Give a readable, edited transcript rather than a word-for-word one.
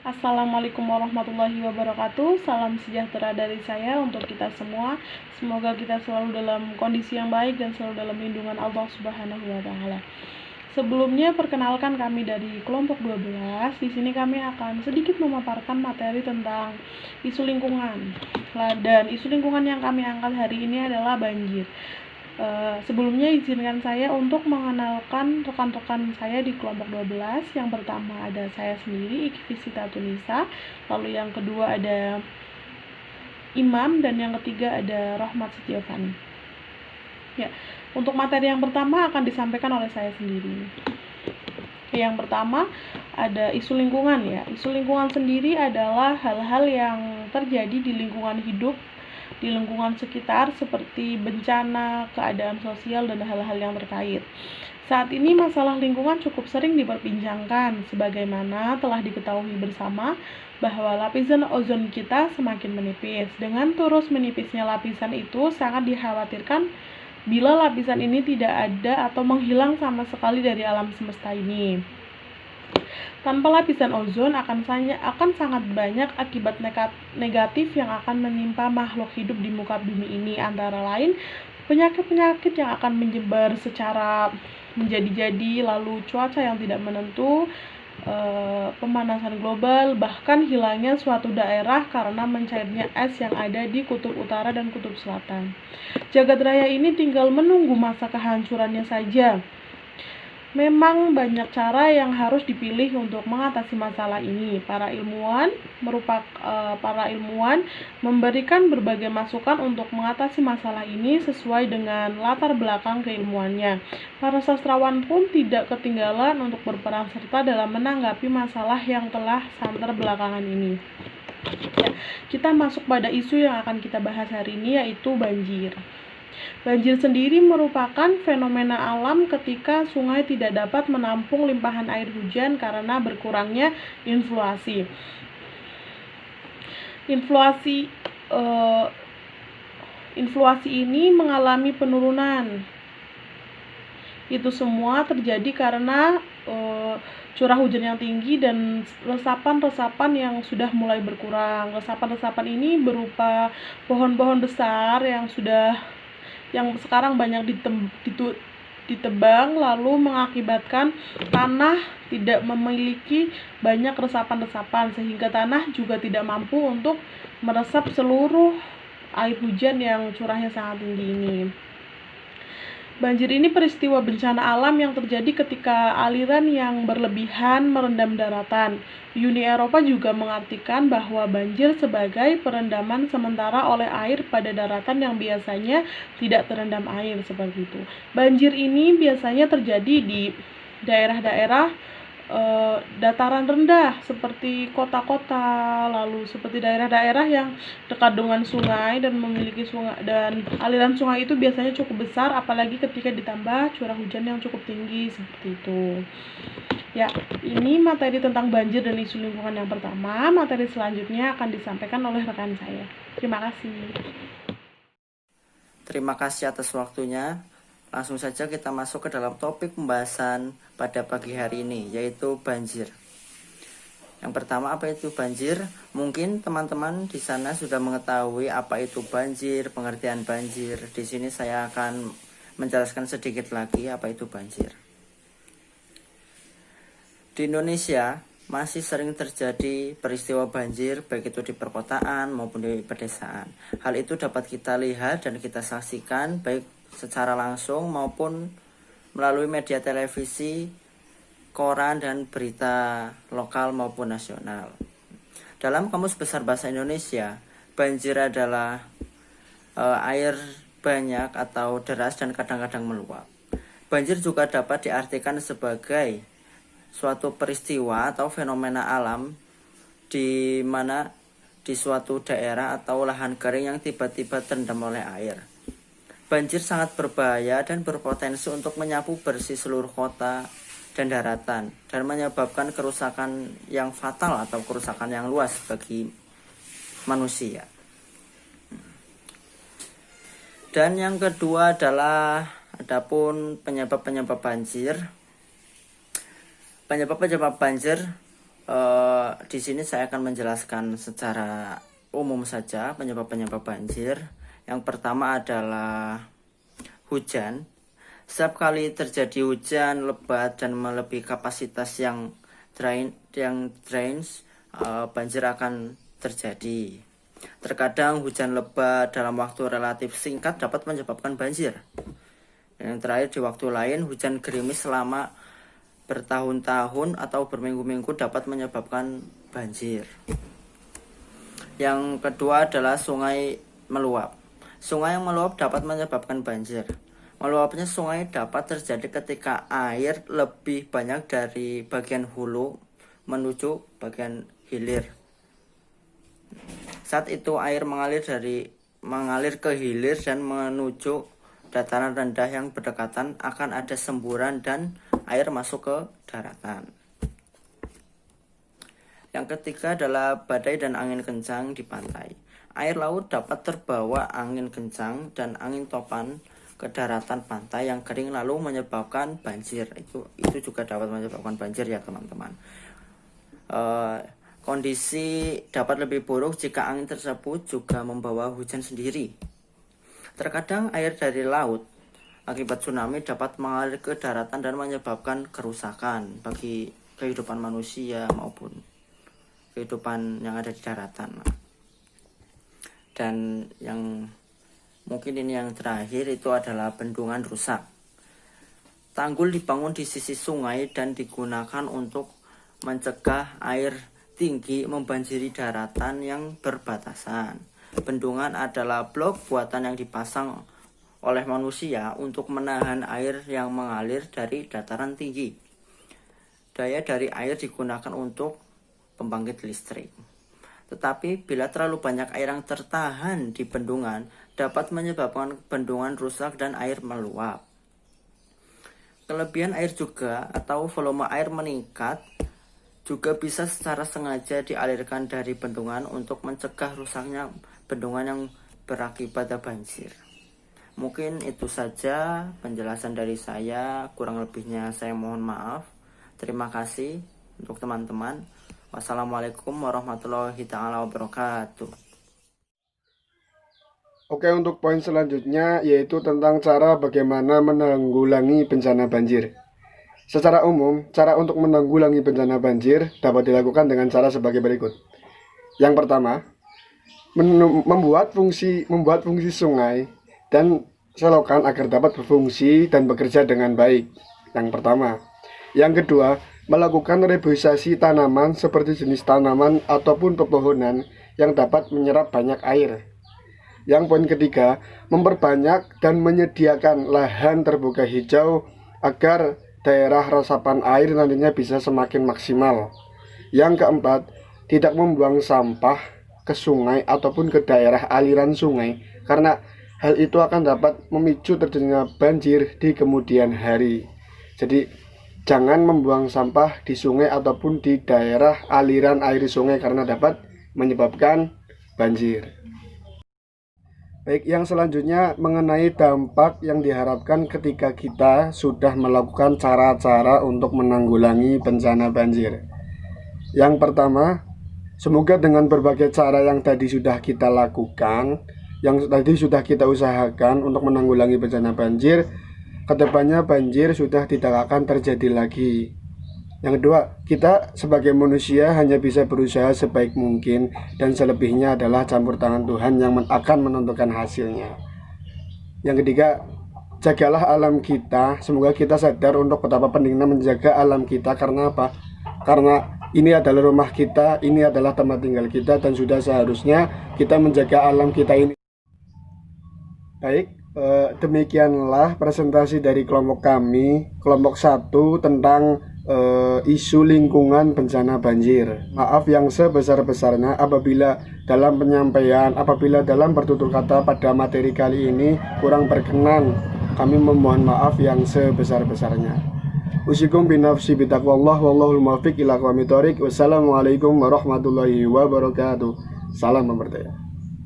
Assalamualaikum warahmatullahi wabarakatuh. Salam sejahtera dari saya untuk kita semua. Semoga kita selalu dalam kondisi yang baik dan selalu dalam lindungan Allah Subhanahu wa taala. Sebelumnya perkenalkan kami dari kelompok 12. Di sini kami akan sedikit memaparkan materi tentang isu lingkungan. Dan isu lingkungan yang kami angkat hari ini adalah banjir. Sebelumnya izinkan saya untuk mengenalkan rekan-rekan saya di kelompok 12. Yang pertama ada saya sendiri, Ikvisita Tunisa. Lalu yang kedua ada Imam, dan yang ketiga ada Rahmat Setiavani. Ya, untuk materi yang pertama akan disampaikan oleh saya sendiri. Yang pertama ada isu lingkungan ya. Isu lingkungan sendiri adalah hal-hal yang terjadi di lingkungan hidup, di lingkungan sekitar seperti bencana, keadaan sosial, dan hal-hal yang terkait. Saat ini masalah lingkungan cukup sering diperbincangkan, sebagaimana telah diketahui bersama bahwa lapisan ozon kita semakin menipis. Dengan terus menipisnya lapisan itu sangat dikhawatirkan bila lapisan ini tidak ada atau menghilang sama sekali dari alam semesta ini. Tanpa lapisan ozon akan sangat banyak akibat negatif yang akan menimpa makhluk hidup di muka bumi ini, antara lain penyakit-penyakit yang akan menyebar secara menjadi-jadi, lalu cuaca yang tidak menentu, pemanasan global, bahkan hilangnya suatu daerah karena mencairnya es yang ada di kutub utara dan kutub selatan. Jagat raya ini tinggal menunggu masa kehancurannya saja. Memang banyak cara yang harus dipilih untuk mengatasi masalah ini. Para ilmuwan memberikan berbagai masukan untuk mengatasi masalah ini sesuai dengan latar belakang keilmuannya. Para sastrawan pun tidak ketinggalan untuk berperan serta dalam menanggapi masalah yang telah santer belakangan ini. Ya, kita masuk pada isu yang akan kita bahas hari ini, yaitu banjir. Banjir sendiri merupakan fenomena alam ketika sungai tidak dapat menampung limpahan air hujan karena berkurangnya influasi. Influasi ini mengalami penurunan. Itu semua terjadi karena curah hujan yang tinggi dan resapan-resapan yang sudah mulai berkurang. Resapan-resapan ini berupa pohon-pohon besar yang sekarang banyak ditebang, lalu mengakibatkan tanah tidak memiliki banyak resapan-resapan, sehingga tanah juga tidak mampu untuk meresap seluruh air hujan yang curahnya sangat tinggi ini. Banjir ini peristiwa bencana alam yang terjadi ketika aliran yang berlebihan merendam daratan. Uni Eropa juga mengartikan bahwa banjir sebagai perendaman sementara oleh air pada daratan yang biasanya tidak terendam air, seperti itu. Banjir ini biasanya terjadi di daerah-daerah dataran rendah seperti kota-kota, lalu seperti daerah-daerah yang dekat dengan sungai dan memiliki sungai, dan aliran sungai itu biasanya cukup besar, apalagi ketika ditambah curah hujan yang cukup tinggi, seperti itu. Ya, ini materi tentang banjir dan isu lingkungan yang pertama. Materi selanjutnya akan disampaikan oleh rekan saya. Terima kasih. Terima kasih atas waktunya. Langsung saja kita masuk ke dalam topik pembahasan pada pagi hari ini, yaitu banjir. Yang pertama, apa itu banjir? Mungkin teman-teman di sana sudah mengetahui apa itu banjir, pengertian banjir. Di sini saya akan menjelaskan sedikit lagi apa itu banjir. Di Indonesia masih sering terjadi peristiwa banjir, baik itu di perkotaan maupun di pedesaan. Hal itu dapat kita lihat dan kita saksikan baik secara langsung maupun melalui media televisi, koran, dan berita lokal maupun nasional. Dalam Kamus Besar Bahasa Indonesia, banjir adalah air banyak atau deras dan kadang-kadang meluap. Banjir juga dapat diartikan sebagai suatu peristiwa atau fenomena alam di mana di suatu daerah atau lahan kering yang tiba-tiba terendam oleh air. Banjir sangat berbahaya dan berpotensi untuk menyapu bersih seluruh kota dan daratan dan menyebabkan kerusakan yang fatal atau kerusakan yang luas bagi manusia. Dan yang kedua adalah adapun penyebab-penyebab banjir. Penyebab-penyebab banjir Di sini saya akan menjelaskan secara umum saja penyebab-penyebab banjir. Yang pertama adalah hujan. Setiap kali terjadi hujan lebat dan melebihi kapasitas yang drains, banjir akan terjadi. Terkadang hujan lebat dalam waktu relatif singkat dapat menyebabkan banjir. Dan yang terakhir, di waktu lain hujan gerimis selama bertahun-tahun atau berminggu-minggu dapat menyebabkan banjir. Yang kedua adalah sungai meluap. Sungai yang meluap dapat menyebabkan banjir. Meluapnya sungai dapat terjadi ketika air lebih banyak dari bagian hulu menuju bagian hilir. Saat itu air mengalir ke hilir dan menuju dataran rendah yang berdekatan, akan ada semburan dan air masuk ke daratan. Yang ketiga adalah badai dan angin kencang di pantai. Air laut dapat terbawa angin kencang dan angin topan ke daratan pantai yang kering lalu menyebabkan banjir. Itu juga dapat menyebabkan banjir ya teman-teman. Kondisi dapat lebih buruk jika angin tersebut juga membawa hujan sendiri. Terkadang air dari laut akibat tsunami dapat mengalir ke daratan dan menyebabkan kerusakan bagi kehidupan manusia maupun kehidupan yang ada di daratan. Dan yang mungkin ini yang terakhir itu adalah bendungan rusak. Tanggul dibangun di sisi sungai dan digunakan untuk mencegah air tinggi membanjiri daratan yang berbatasan. Bendungan adalah blok buatan yang dipasang oleh manusia untuk menahan air yang mengalir dari dataran tinggi. Daya dari air digunakan untuk pembangkit listrik. Tetapi bila terlalu banyak air yang tertahan di bendungan, dapat menyebabkan bendungan rusak dan air meluap. Kelebihan air juga atau volume air meningkat juga bisa secara sengaja dialirkan dari bendungan untuk mencegah rusaknya bendungan yang berakibat banjir. Mungkin itu saja penjelasan dari saya, kurang lebihnya saya mohon maaf. Terima kasih untuk teman-teman. Wassalamualaikum warahmatullahi taala wabarakatuh. Oke, untuk poin selanjutnya yaitu tentang cara bagaimana menanggulangi bencana banjir. Secara umum, cara untuk menanggulangi bencana banjir dapat dilakukan dengan cara sebagai berikut. Yang pertama, membuat fungsi sungai dan selokan agar dapat berfungsi dan bekerja dengan baik. Yang pertama. Yang kedua, melakukan reboisasi tanaman seperti jenis tanaman ataupun pepohonan yang dapat menyerap banyak air. Yang poin ketiga, memperbanyak dan menyediakan lahan terbuka hijau agar daerah resapan air nantinya bisa semakin maksimal. Yang keempat, tidak membuang sampah ke sungai ataupun ke daerah aliran sungai, karena hal itu akan dapat memicu terjadinya banjir di kemudian hari. Jadi jangan membuang sampah di sungai ataupun di daerah aliran air sungai karena dapat menyebabkan banjir. Baik, yang selanjutnya mengenai dampak yang diharapkan ketika kita sudah melakukan cara-cara untuk menanggulangi bencana banjir. Yang pertama, semoga dengan berbagai cara yang tadi sudah kita lakukan, yang tadi sudah kita usahakan untuk menanggulangi bencana banjir, kedepannya banjir sudah tidak akan terjadi lagi. Yang kedua, kita sebagai manusia hanya bisa berusaha sebaik mungkin dan selebihnya adalah campur tangan Tuhan yang akan menentukan hasilnya. Yang ketiga, jagalah alam kita. Semoga kita sadar untuk betapa pentingnya menjaga alam kita. Karena apa? Karena ini adalah rumah kita, ini adalah tempat tinggal kita, dan sudah seharusnya kita menjaga alam kita ini. Baik, demikianlah presentasi dari kelompok kami, kelompok 1 tentang isu lingkungan bencana banjir. Maaf yang sebesar-besarnya apabila dalam penyampaian, apabila dalam bertutur kata pada materi kali ini kurang berkenan. Kami memohon maaf yang sebesar-besarnya. Usikum binafsi bitaqwallah wallahul muwaffiq ila aqwamit thoriq. Wassalamualaikum warahmatullahi wabarakatuh. Salam memerdeka.